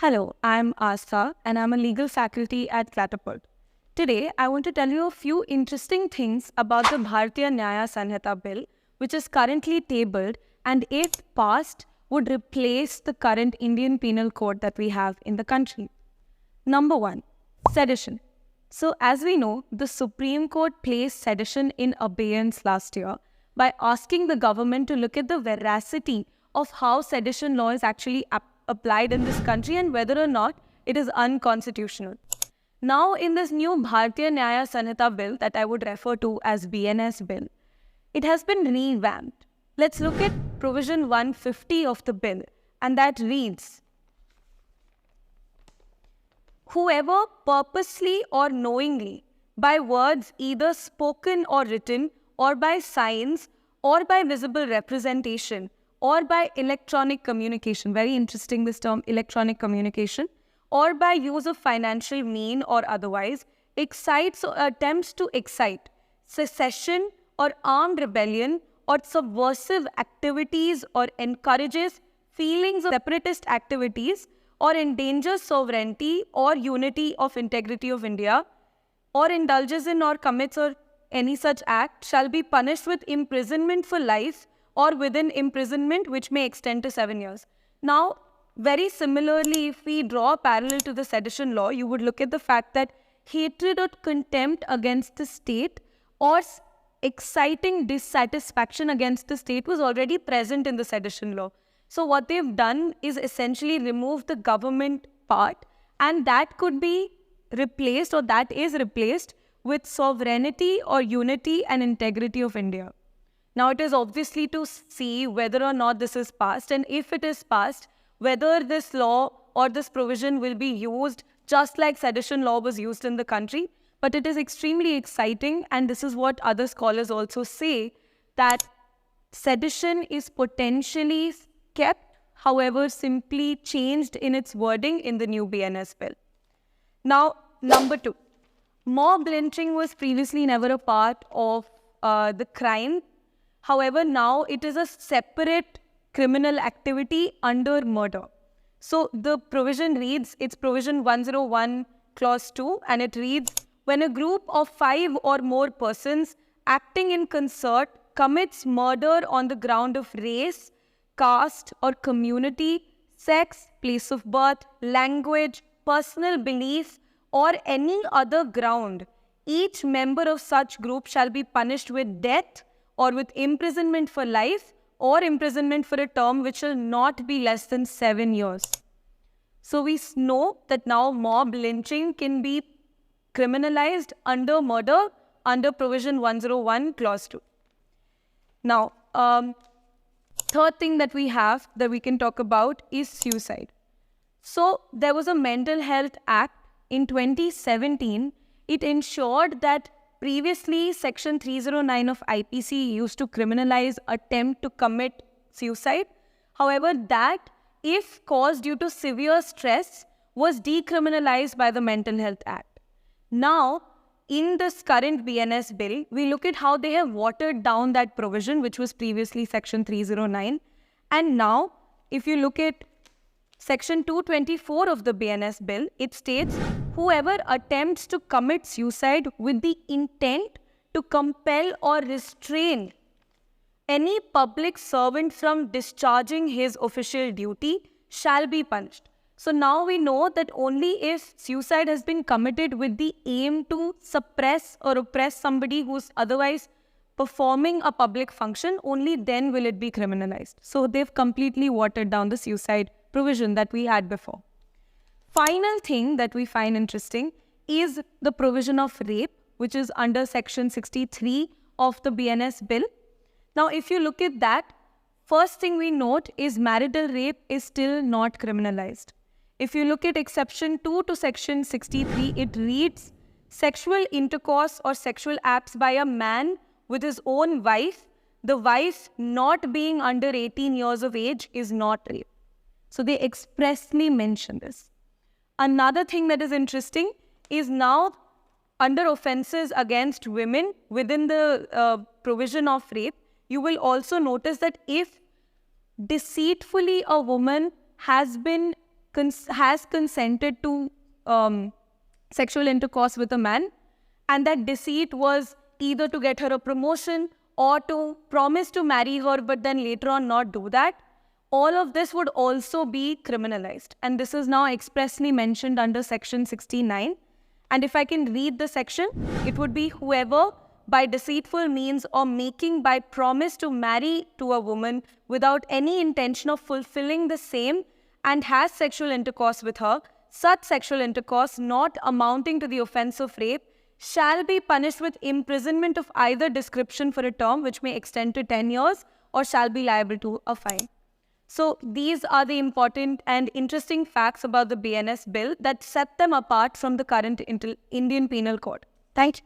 Hello, I'm Asa and I'm a legal faculty at CLATapult. Today, I want to tell you a few interesting things about the Bharatiya Nyaya Sanhita bill, which is currently tabled and if passed, would replace the current Indian Penal Code that we have in the country. Number 1, sedition. So as we know, the Supreme Court placed sedition in abeyance last year by asking the government to look at the veracity of how sedition law is actually applied in this country and whether or not it is unconstitutional. Now, in this new Bharatiya Nyaya Sanhita bill that I would refer to as BNS bill, it has been revamped. Let's look at provision 150 of the bill, and that reads, whoever purposely or knowingly, by words either spoken or written, or by signs, or by visible representation, or by electronic communication, very interesting this term, electronic communication, or by use of financial mean or otherwise, excites or attempts to excite secession or armed rebellion or subversive activities or encourages feelings of separatist activities or endangers sovereignty or unity of integrity of India or indulges in or commits or any such act shall be punished with imprisonment for life or within imprisonment which may extend to 7 years. Now, very similarly, if we draw a parallel to the sedition law, you would look at the fact that hatred or contempt against the state or exciting dissatisfaction against the state was already present in the sedition law. So what they've done is essentially remove the government part, and that could be replaced, or that is replaced, with sovereignty or unity and integrity of India. Now, it is obviously to see whether or not this is passed, and if it is passed, whether this law or this provision will be used just like sedition law was used in the country. But it is extremely exciting, and this is what other scholars also say, that sedition is potentially kept, however, simply changed in its wording in the new BNS bill. Now, number 2, mob lynching was previously never a part of the crime. However, now it is a separate criminal activity under murder. So the provision reads, it's provision 101 clause 2, and it reads, when a group of 5 or more persons acting in concert commits murder on the ground of race, caste or community, sex, place of birth, language, personal belief, or any other ground, each member of such group shall be punished with death or with imprisonment for life or imprisonment for a term which shall not be less than 7 years. So we know that now mob lynching can be criminalized under murder under provision 101 clause 2. Now, third thing that we have that we can talk about is suicide. So there was a Mental Health Act in 2017. It ensured that previously section 309 of IPC used to criminalize attempt to commit suicide. However, that, if caused due to severe stress, was decriminalized by the Mental Health Act. Now, in this current BNS bill, we look at how they have watered down that provision, which was previously section 309. And now, if you look at section 224 of the BNS bill, it states, whoever attempts to commit suicide with the intent to compel or restrain any public servant from discharging his official duty shall be punished. So now we know that only if suicide has been committed with the aim to suppress or oppress somebody who's otherwise performing a public function, only then will it be criminalized. So they've completely watered down the suicide provision that we had before. Final thing that we find interesting is the provision of rape, which is under section 63 of the BNS bill. Now, if you look at that, first thing we note is marital rape is still not criminalized. If you look at exception 2 to section 63, it reads, sexual intercourse or sexual acts by a man with his own wife, the wife not being under 18 years of age, is not rape. So they expressly mention this. Another thing that is interesting is now under offences against women within the provision of rape, you will also notice that if deceitfully a woman has been has consented to sexual intercourse with a man, and that deceit was either to get her a promotion or to promise to marry her but then later on not do that, all of this would also be criminalized. And this is now expressly mentioned under section 69. And if I can read the section, it would be whoever by deceitful means or making by promise to marry to a woman without any intention of fulfilling the same and has sexual intercourse with her, such sexual intercourse not amounting to the offence of rape shall be punished with imprisonment of either description for a term which may extend to 10 years or shall be liable to a fine. So these are the important and interesting facts about the BNS bill that set them apart from the current Indian Penal Code. Thank you.